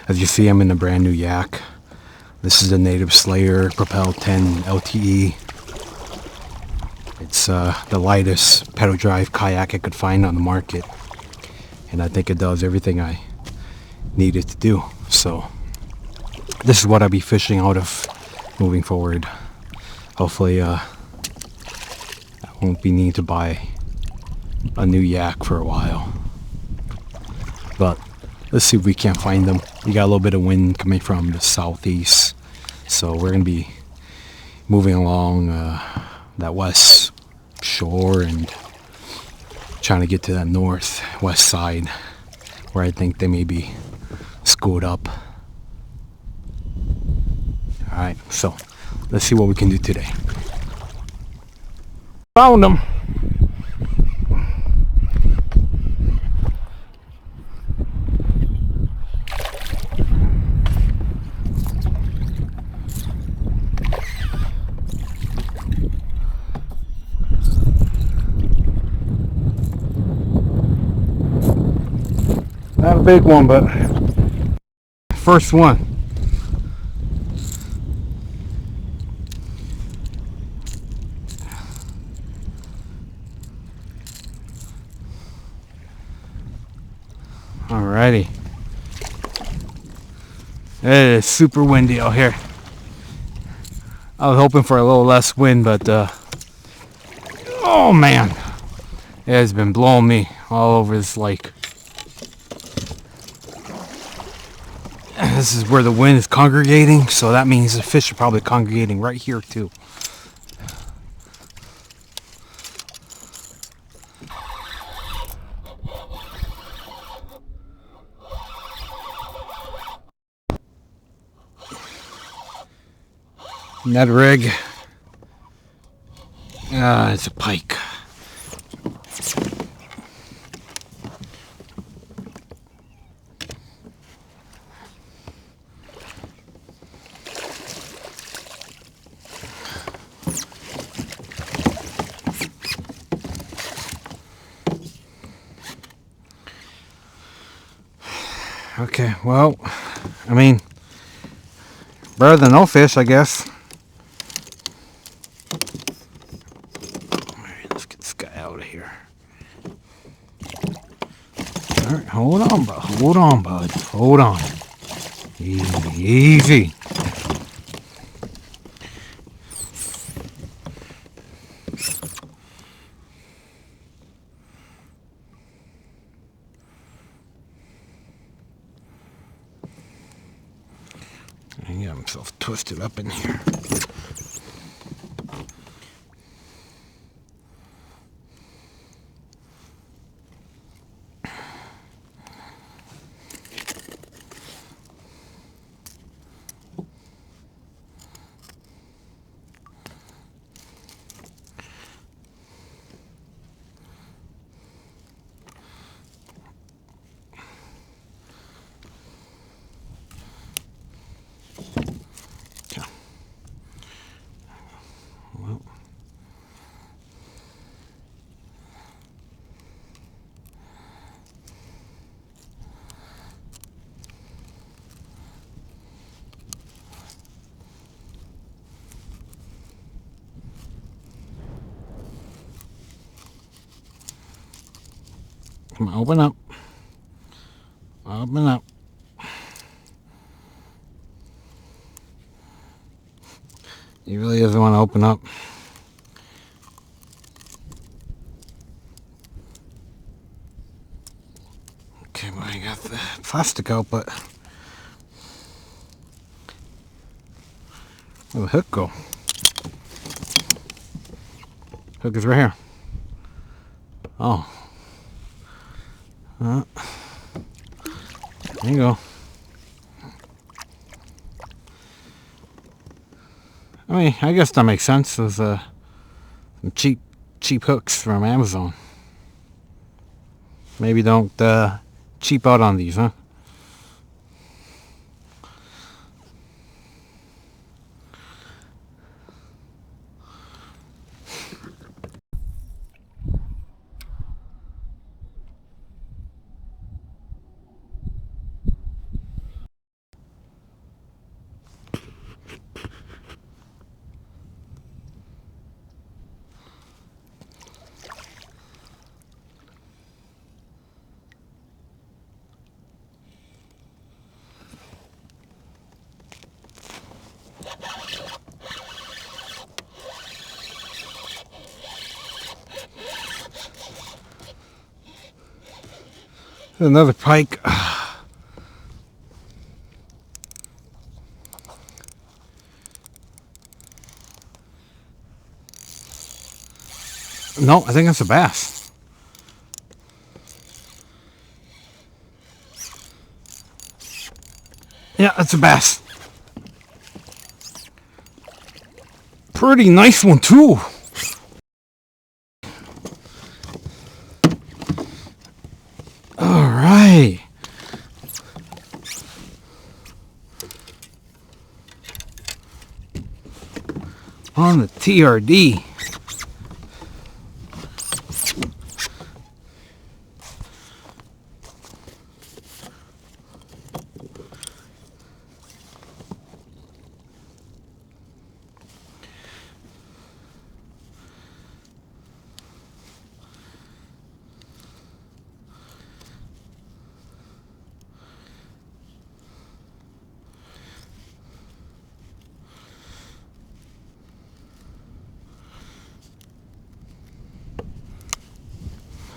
As you see, I'm in a brand new Yak. This is the Native Slayer Propel 10 LTE. It's the lightest pedal drive kayak I could find on the market, and I think it does everything I need it to do. So this is what I'll be fishing out of moving forward. Hopefully I won't be needing to buy a new Yak for a while, but let's see if we can't find them. We got a little bit of wind coming from the southeast, so we're gonna be moving along that west shore and trying to get to that northwest side where I think they may be schooled up. Alright, so let's see what we can do today. Found them! Not a big one, but first one. Alrighty. It is super windy out here. I was hoping for a little less wind, but oh man, it has been blowing me all over this lake. This is where the wind is congregating, so that means the fish are probably congregating right here too. Net rig. It's a pike. Okay, well, I mean, better than no fish, I guess. Alright, let's get this guy out of here. Alright, hold on, bud. Hold on, bud. Hold on. Easy, easy. He got himself twisted up in here. Come on, open up. Open up. He really doesn't want to open up. Okay, well, I got the plastic out, but where'd the hook go? Hook is right here. Oh. There you go. I mean, I guess that makes sense. Those some cheap hooks from Amazon. Maybe don't cheap out on these, huh? Another pike. No, I think that's a bass. Yeah, that's a bass. Pretty nice one too. All right. On the TRD.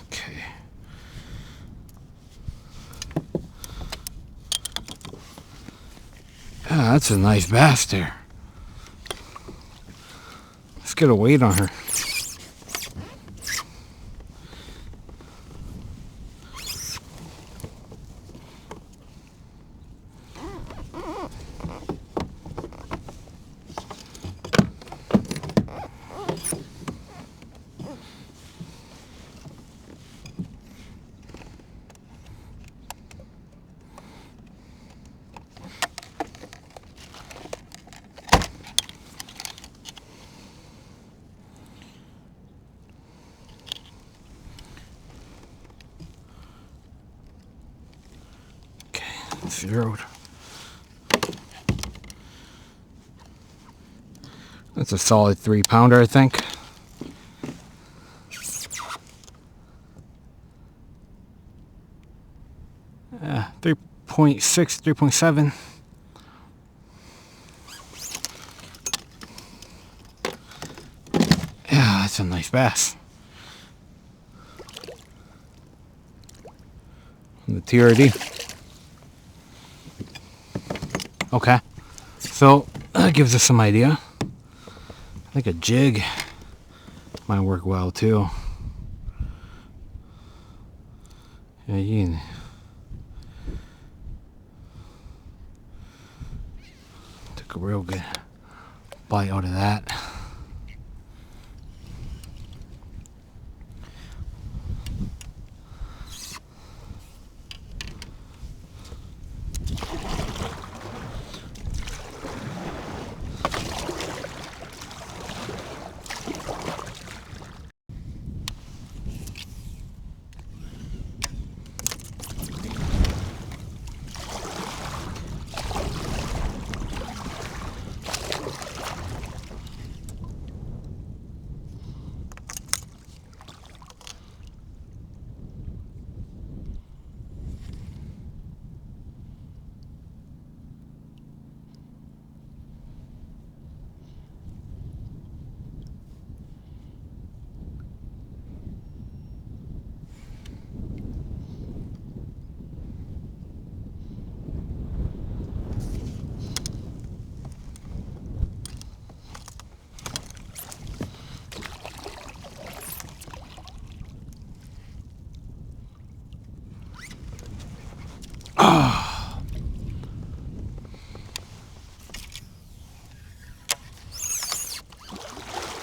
Okay. Yeah, that's a nice bass there. Let's get a weight on her. Zeroed. That's a solid 3-pounder, I think. Yeah, 3.6, 3.7. Yeah, that's a nice bass. On the TRD. Okay, so that gives us some idea. I think a jig might work well too. Yeah, you can take a real good bite out of that.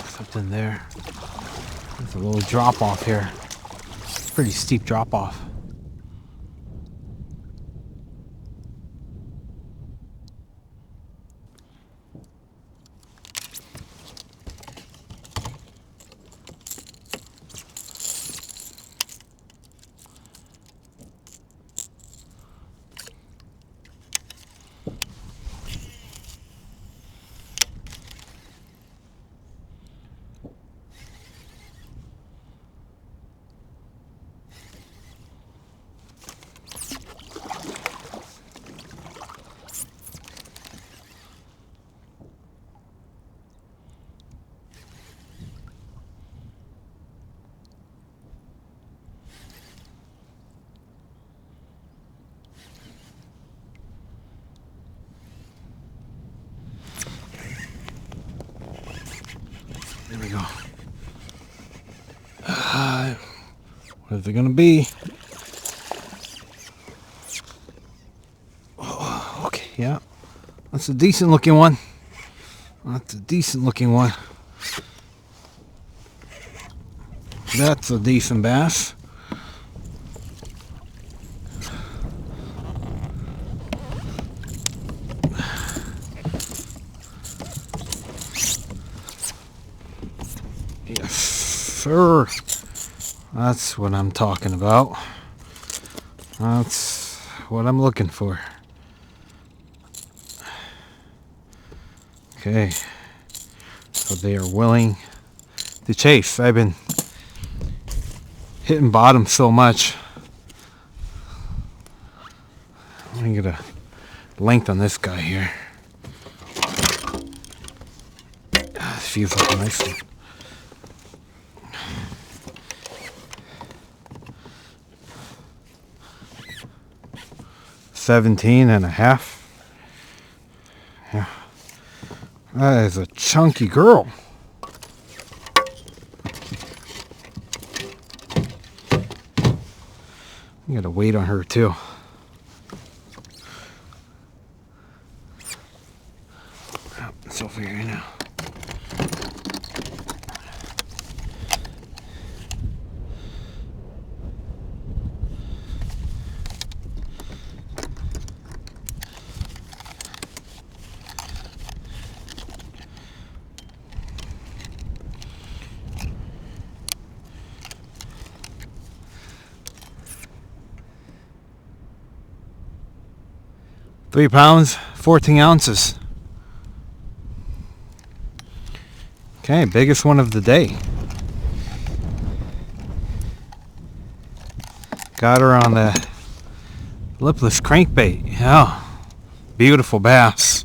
Something there. There's a little drop off here. Pretty steep drop off. go. What is it gonna be? Oh, okay, yeah. That's a decent looking one. That's a decent looking one. That's a decent bass. Yes, sir. That's what I'm talking about. That's what I'm looking for. Okay. So they are willing to chase. I've been hitting bottom so much. Let me get a length on this guy here. This feels like a nice one. $17.5. Yeah. That is a chunky girl. You got a weight on her too. Oh, it's over here now. £3, 14 ounces. Okay, biggest one of the day. Got her on the Lipless Crankbait. Yeah, beautiful bass.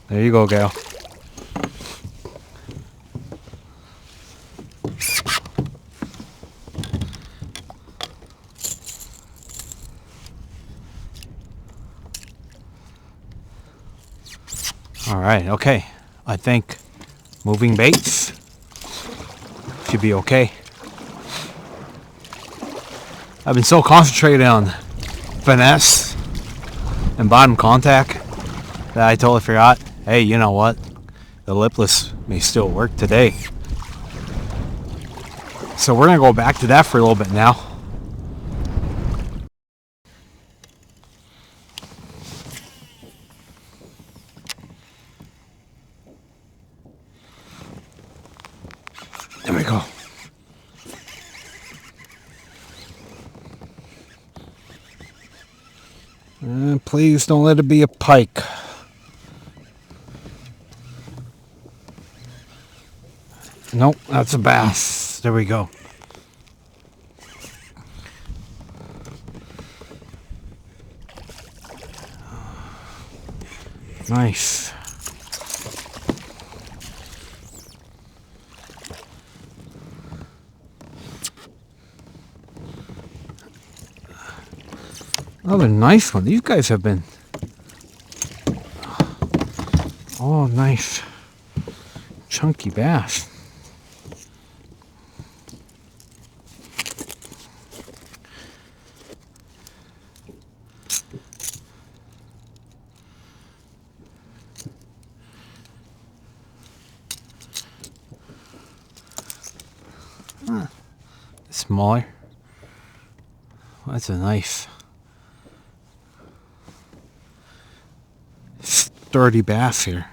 There you go, gal. All right, okay. I think moving baits should be okay. I've been so concentrated on finesse and bottom contact that I totally forgot, hey, you know what? The lipless may still work today. So we're gonna go back to that for a little bit now. There we go. Please don't let it be a pike. Nope, that's a bass. There we go. Nice. Another nice one. These guys have been... Oh, nice. Chunky bass. Smaller. That's a nice sturdy bass here.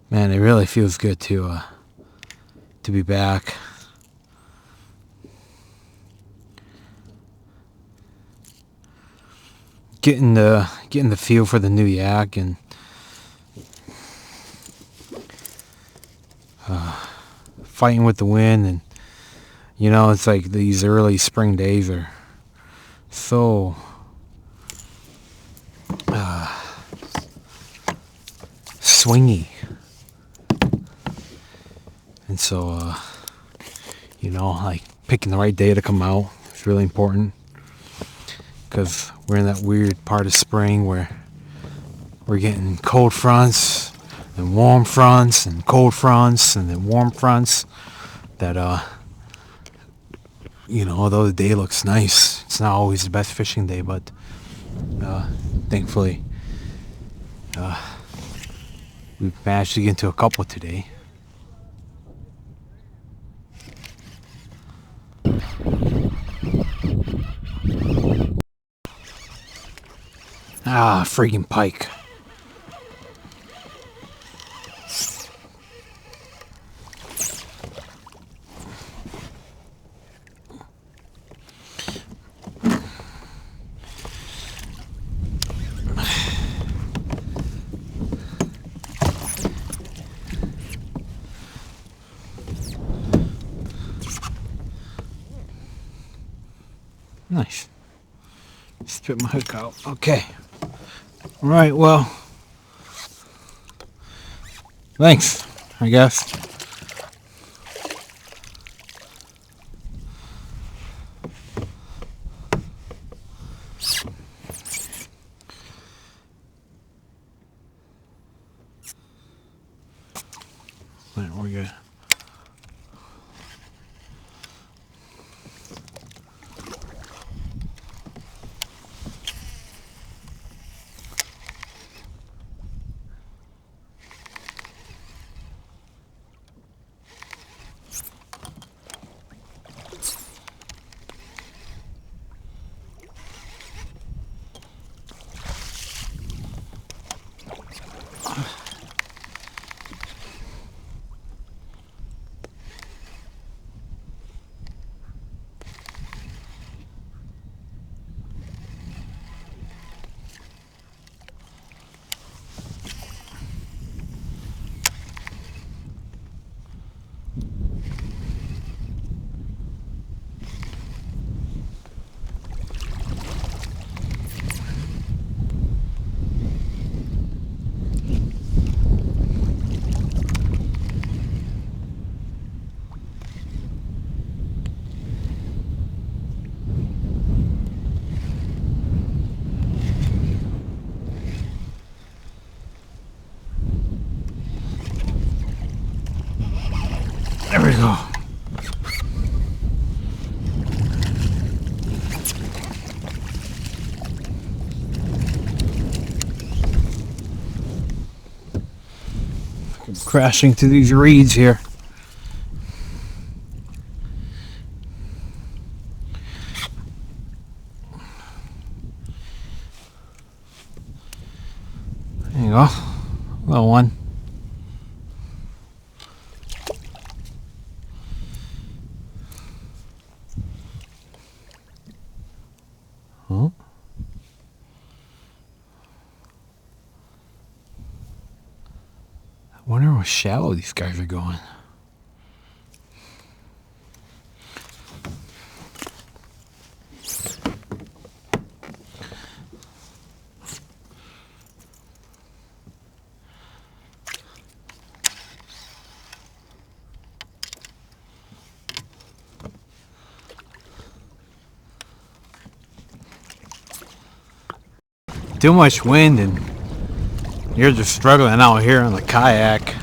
Man, it really feels good to be back. Getting the feel for the new yak and fighting with the wind, and you know, it's like these early spring days are so swingy. And so, you know, like picking the right day to come out is really important, because we're in that weird part of spring where we're getting cold fronts and warm fronts and cold fronts and then warm fronts that, you know, although the day looks nice, it's not always the best fishing day, but thankfully we've managed to get into a couple today. Ah, freaking pike. Nice. Spit my hook out. Okay. All right, well, thanks, I guess. Right, we're good. There we go. I'm crashing to these reeds here. There you go. Little one. Oh. I wonder how shallow these guys are going. Too much wind and you're just struggling out here on the kayak.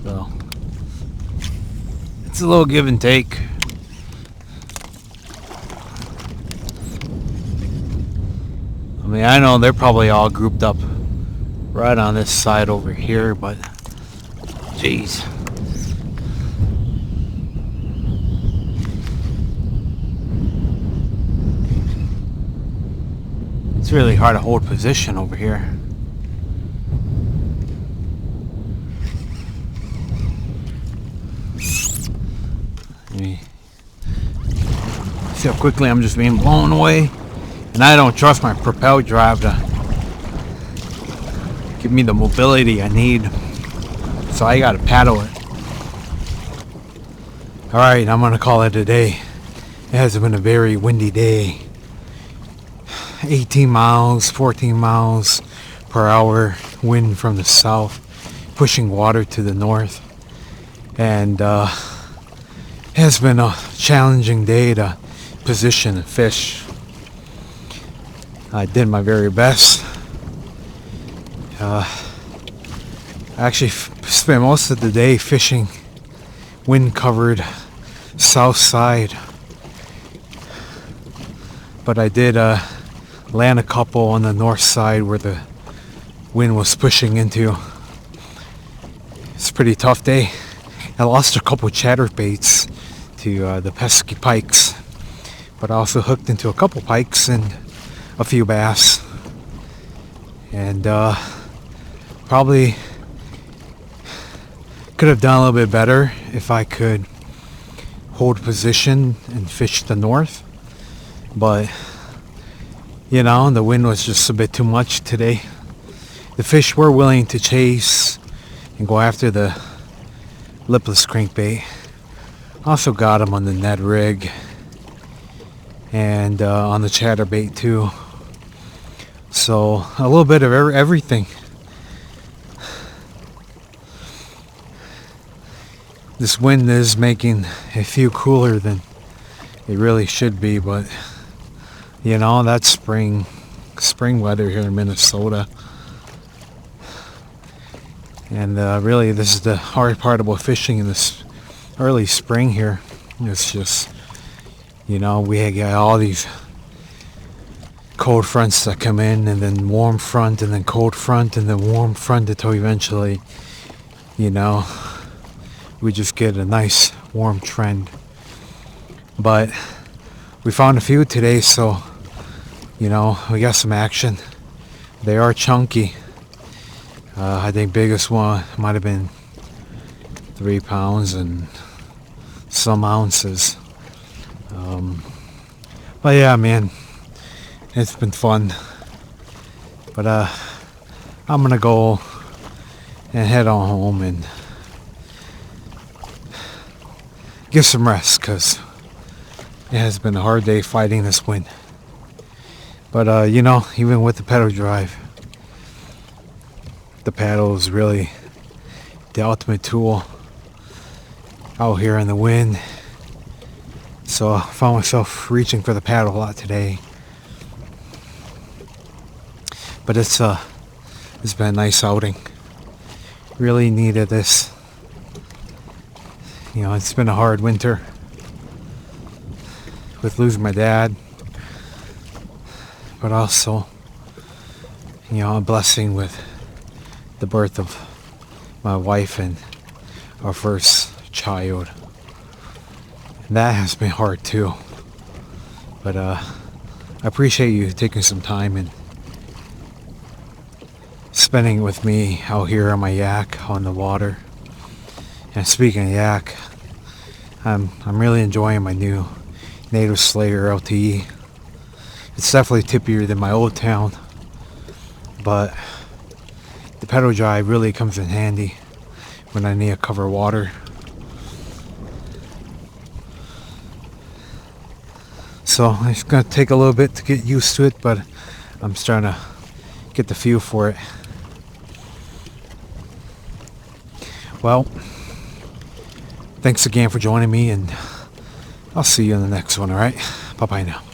So it's a little give and take. I mean, I know they're probably all grouped up right on this side over here, but geez. It's really hard to hold position over here. See how quickly I'm just being blown away? And I don't trust my propel drive to give me the mobility I need. So I gotta paddle it. Alright, I'm gonna call it a day. It has been a very windy day. 18 miles, 14 miles per mile-per-hour wind from the south, pushing water to the north. And it has been a challenging day to position and fish. I did my very best. I actually spent most of the day fishing wind-covered south side, but I did land a couple on the north side where the wind was pushing into. It's a pretty tough day. I lost a couple chatterbaits to the pesky pikes, but I also hooked into a couple pikes and a few bass. And probably could have done a little bit better if I could hold position and fish the north, but you know, the wind was just a bit too much today. The fish were willing to chase and go after the lipless crankbait. Also got them on the Ned rig and on the chatterbait too. So a little bit of everything. This wind is making it feel cooler than it really should be, but you know, that's spring weather here in Minnesota. And really this is the hard part about fishing in this early spring here. It's just, you know, we got all these cold fronts that come in, and then warm front, and then cold front, and then warm front, until eventually, you know, we just get a nice warm trend. But we found a few today, so you know, we got some action. They are chunky. I think biggest one might have been 3 pounds and some ounces. But yeah, man, it's been fun. But I'm gonna go and head on home and get some rest, because it has been a hard day fighting this wind. But you know, even with the pedal drive, the paddle is really the ultimate tool out here in the wind. So I found myself reaching for the paddle a lot today. But it's been a nice outing. Really needed this. You know, it's been a hard winter with losing my dad, but also, you know, a blessing with the birth of my wife and our first child. And that has been hard too. But I appreciate you taking some time and spending it with me out here on my yak on the water. And speaking of yak, I'm really enjoying my new Native Slayer LTE. It's definitely tippier than my old town, but the pedal drive really comes in handy when I need to cover water. So it's going to take a little bit to get used to it, but I'm starting to get the feel for it. Well, thanks again for joining me, and I'll see you in the next one, alright? Bye-bye now.